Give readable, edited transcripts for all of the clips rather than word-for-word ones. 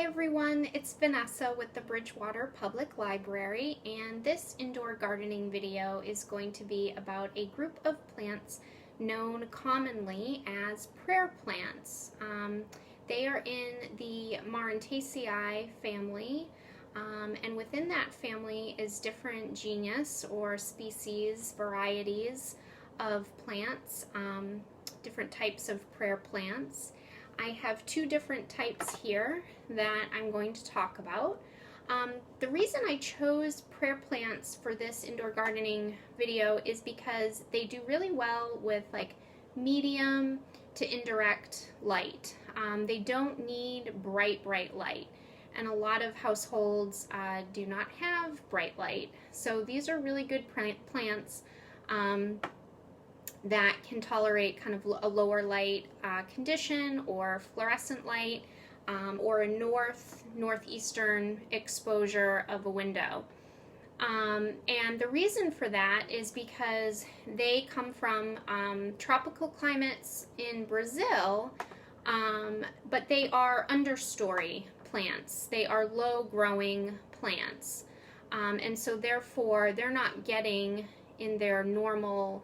everyone, it's Vanessa with the Bridgewater Public Library, and this indoor gardening video is going to be about a group of plants known commonly as prayer plants. They are in the Marentaceae family, and within that family is different genus or species, varieties of plants, different types of prayer plants. I have two different types here that I'm going to talk about. The reason I chose prayer plants for this indoor gardening video is because they do really well with like medium to indirect light. They don't need bright light, and a lot of households do not have bright light. So these are really good plants that can tolerate kind of a lower light condition or fluorescent light or a northeastern exposure of a window. And the reason for that is because they come from tropical climates in Brazil, but they are understory plants. They are low growing plants. And so therefore they're not getting in their normal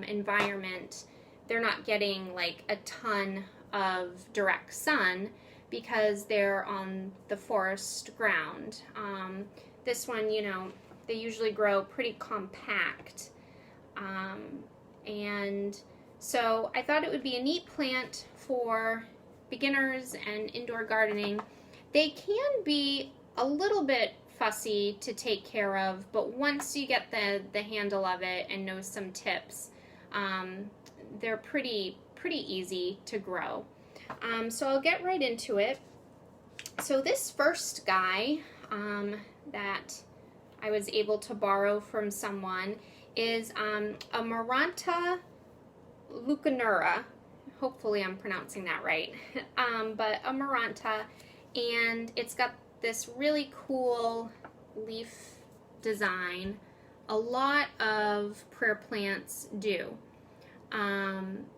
environment, they're not getting like a ton of direct sun because they're on the forest ground. This one, you know, they usually grow pretty compact. And so I thought it would be a neat plant for beginners and indoor gardening. They can be a little bit fussy to take care of, but once you get the handle of it and know some tips, they're pretty easy to grow. So I'll get right into it. So this first guy that I was able to borrow from someone is a Maranta lucanura. Hopefully I'm pronouncing that right. But a Maranta, and it's got this really cool leaf design. A lot of prayer plants do.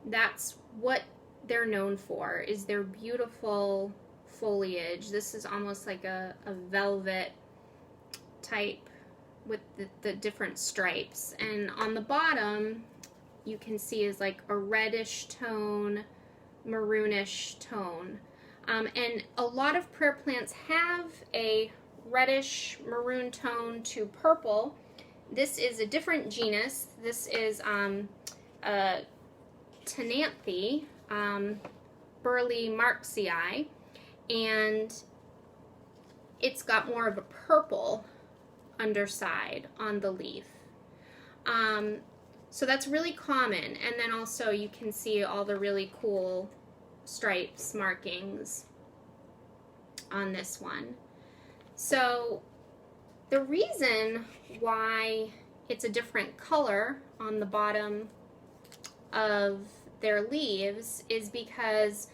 That's what they're known for, is their beautiful foliage. This is almost like a velvet type with the different stripes. And on the bottom, you can see is like a reddish tone, maroonish tone. And a lot of prayer plants have a reddish maroon tone to purple. This is a different genus. This is Tenanthe, Burley Marxii, and it's got more of a purple underside on the leaf. So that's really common, and then also you can see all the really cool stripes, markings on this one. So the reason why it's a different color on the bottom of their leaves is because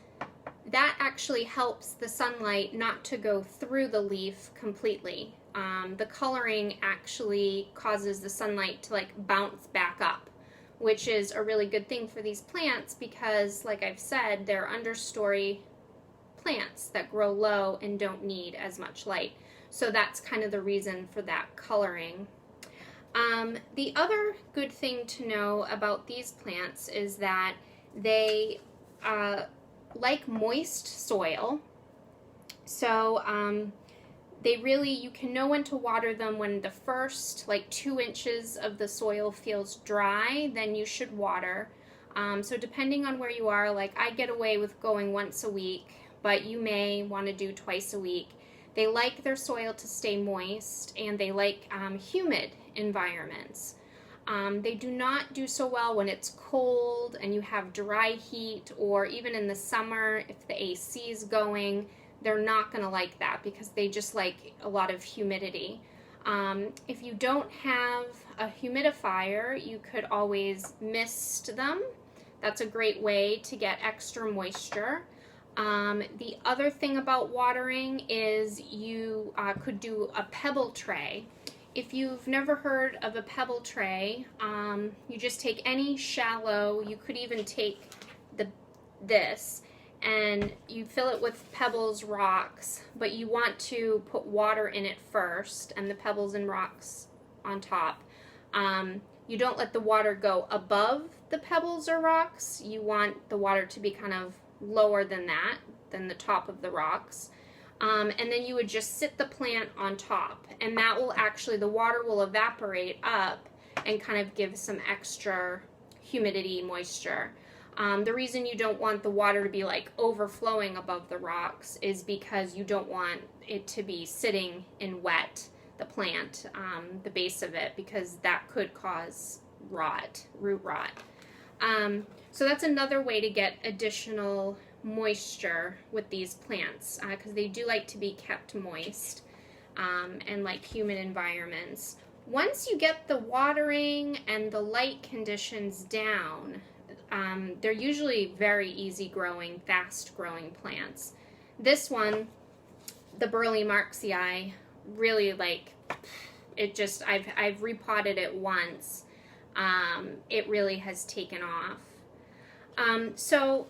that actually helps the sunlight not to go through the leaf completely. The coloring actually causes the sunlight to like bounce back up, which is a really good thing for these plants because, like I've said, they're understory plants that grow low and don't need as much light. So that's kind of the reason for that coloring. The other good thing to know about these plants is that they like moist soil. So you can know when to water them when the first like 2 inches of the soil feels dry, then you should water. So depending on where you are, like I get away with going once a week, but you may want to do twice a week. They like their soil to stay moist, and they like humid environments. They do not do so well when it's cold and you have dry heat, or even in the summer if the AC is going. They're not going to like that because they just like a lot of humidity. If you don't have a humidifier, you could always mist them. That's a great way to get extra moisture. The other thing about watering is you could do a pebble tray. If you've never heard of a pebble tray, you just take any shallow, you could even take this, and you fill it with pebbles, rocks, but you want to put water in it first and the pebbles and rocks on top. You don't let the water go above the pebbles or rocks. You want the water to be kind of lower than that, than the top of the rocks. And then you would just sit the plant on top, and that will actually, the water will evaporate up and kind of give some extra humidity, moisture. The reason you don't want the water to be like overflowing above the rocks is because you don't want it to be sitting in wet, the plant, the base of it, because that could cause root rot. So that's another way to get additional moisture with these plants, because they do like to be kept moist and like humid environments. Once you get the watering and the light conditions down, they're usually very easy growing, fast growing plants. This one, the Burley Marxii, really like it. Just I've repotted it once. It really has taken off. So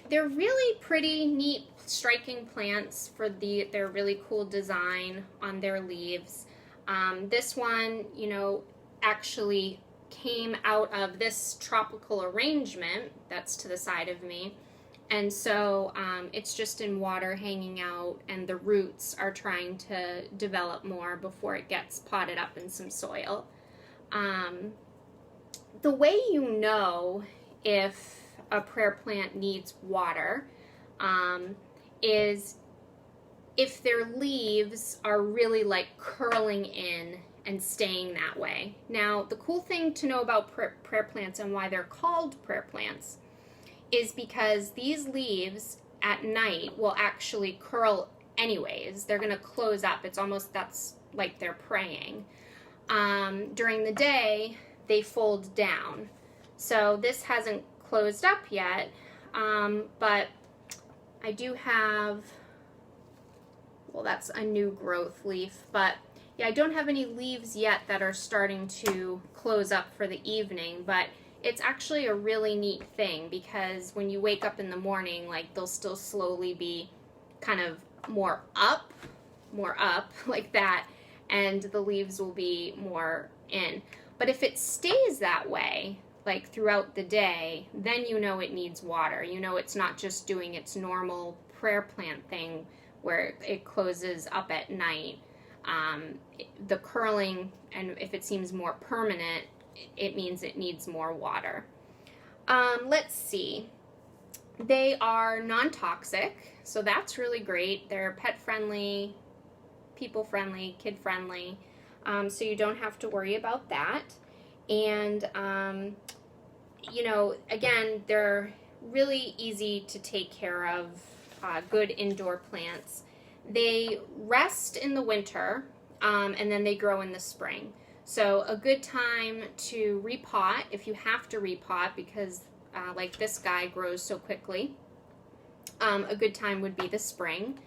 they're really pretty neat, striking plants for their really cool design on their leaves. This one, you know, actually came out of this tropical arrangement that's to the side of me, and so it's just in water hanging out, and the roots are trying to develop more before it gets potted up in some soil. The way you know if a prayer plant needs water is if their leaves are really like curling in and staying that way. Now, the cool thing to know about prayer plants and why they're called prayer plants is because these leaves at night will actually curl anyways. They're going to close up. It's almost, that's like they're praying. During the day, they fold down. So this hasn't closed up yet, but I do have, well, that's a new growth leaf, but yeah, I don't have any leaves yet that are starting to close up for the evening, but it's actually a really neat thing because when you wake up in the morning, like they'll still slowly be kind of more up like that, and the leaves will be more in. But if it stays that way, like throughout the day, then you know it needs water. You know it's not just doing its normal prayer plant thing where it closes up at night. The curling, and if it seems more permanent, it means it needs more water. Let's see. They are non-toxic, so that's really great. They're pet-friendly, people-friendly, kid-friendly, so you don't have to worry about that. And, you know, again, they're really easy to take care of, good indoor plants. They rest in the winter, and then they grow in the spring. So a good time to repot, if you have to repot, because like this guy grows so quickly, a good time would be the spring.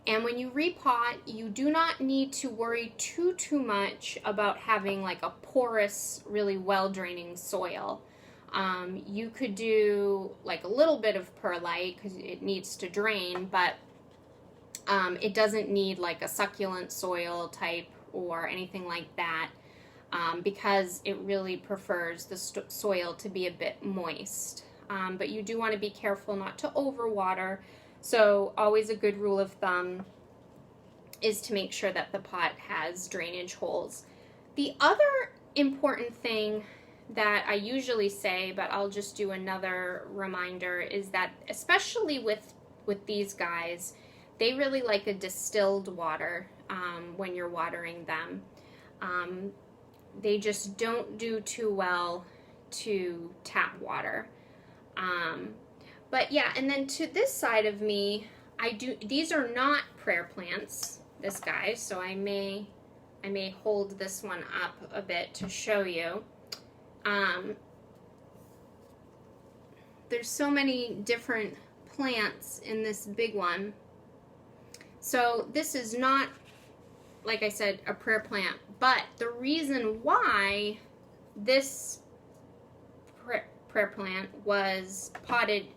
And when you repot, you do not need to worry too much about having like a porous, really well-draining soil. You could do like a little bit of perlite because it needs to drain, but it doesn't need like a succulent soil type or anything like that, because it really prefers the soil to be a bit moist. But you do want to be careful not to overwater. So always a good rule of thumb is to make sure that the pot has drainage holes. The other important thing that I usually say, but I'll just do another reminder, is that especially with these guys, they really like a distilled water when you're watering them. They just don't do too well to tap water. But yeah, and then to this side of me, these are not prayer plants, this guy, so I may hold this one up a bit to show you. There's so many different plants in this big one. So this is not, like I said, a prayer plant, but the reason why this prayer plant was potted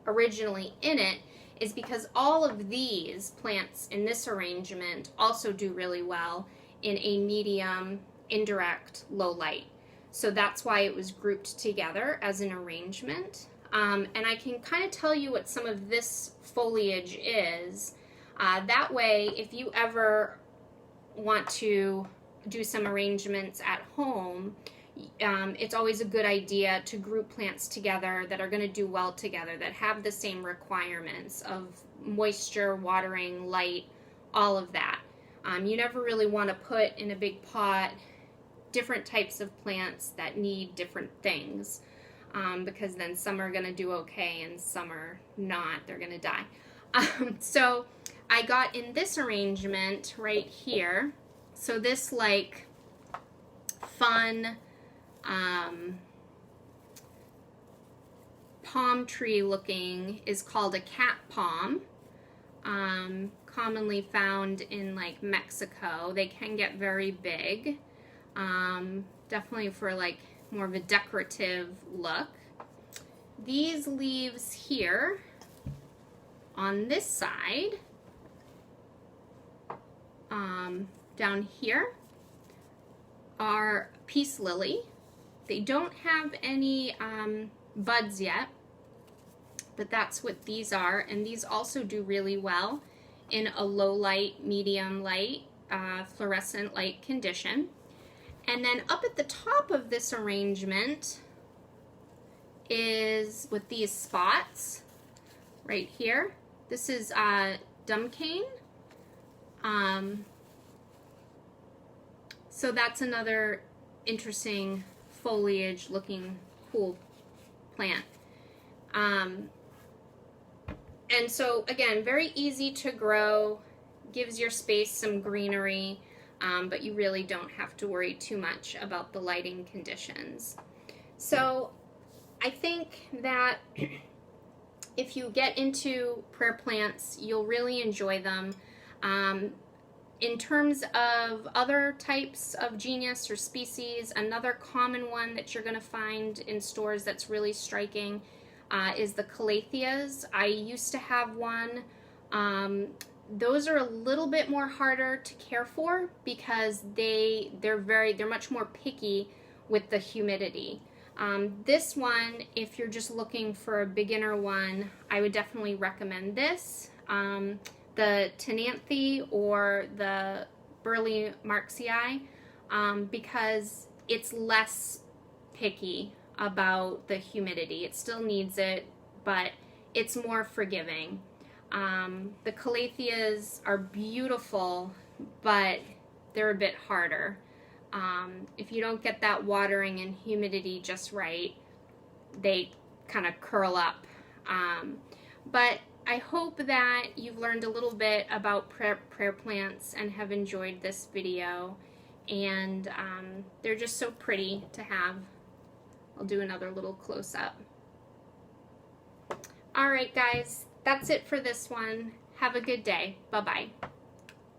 originally in it is because all of these plants in this arrangement also do really well in a medium, indirect, low light. So that's why it was grouped together as an arrangement. And I can kind of tell you what some of this foliage is. That way, if you ever want to do some arrangements at home, it's always a good idea to group plants together that are going to do well together, that have the same requirements of moisture, watering, light, all of that. You never really want to put in a big pot different types of plants that need different things, because then some are going to do okay and some are not. They're going to die. So I got in this arrangement right here. So this like fun palm tree looking is called a cat palm, commonly found in like Mexico. They can get very big, definitely for like more of a decorative look. These leaves here on this side, down here, are peace lily. They don't have any buds yet, but that's what these are, and these also do really well in a low light, medium light, fluorescent light condition. And then up at the top of this arrangement is with these spots right here. This is dumcane. So that's another interesting foliage looking cool plant. And so again, very easy to grow, gives your space some greenery, but you really don't have to worry too much about the lighting conditions. So I think that if you get into prayer plants, you'll really enjoy them. In terms of other types of genus or species, another common one that you're going to find in stores that's really striking is the calatheas. I used to have one. Those are a little bit more harder to care for because they're much more picky with the humidity. This one, if you're just looking for a beginner one, I would definitely recommend this. The Tenanthe or the Burley Marxii, because it's less picky about the humidity. It still needs it, but it's more forgiving. The calatheas are beautiful, but they're a bit harder. If you don't get that watering and humidity just right, they kind of curl up. But I hope that you've learned a little bit about prayer plants and have enjoyed this video. And they're just so pretty to have. I'll do another little close-up. Alright guys, that's it for this one. Have a good day. Bye-bye.